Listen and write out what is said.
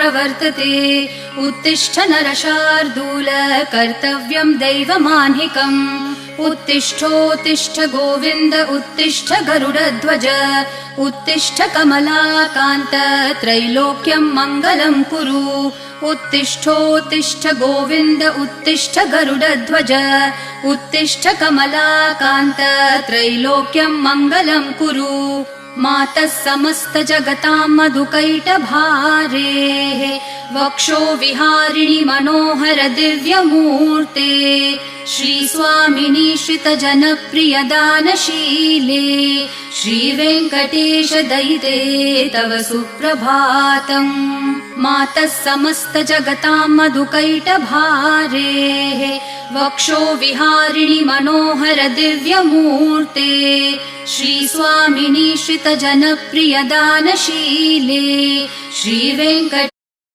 प्रवर्तते। उत्तिष्ठ नरशार्दूल कर्तव्यं दैवमान्हिकम्। उत्तिष्ठोत्तिष्ठ गोविन्द उत्तिष्ठ गरुडध्वज। उत्तिष्ठ कमलाकान्त त्रैलोक्यं मङ्गलं कुरु। उत्तिष्ठोत्तिष्ठ गोविन्द उत्तिष्ठ गरुडध्वज। उत्तिष्ठ कमलाकान्त त्रैलोक्यं मङ्गलं कुरु। मातः समस्त जगतां मधुकैटभारेः वक्षो विहारिणि मनोहर दिव्यमूर्ते। श्रीस्वामिनि श्रितजनप्रिय दानशीले श्रीवेङ्कटेश दयिते तव सुप्रभातम्। मातः समस्त जगतां मधुकैटभारेः वक्षो विहारिणि मनोहर दिव्यमूर्ते। श्रीस्वामिनि श्रितजनप्रिय दानशीले श्रीवेङ्कटेश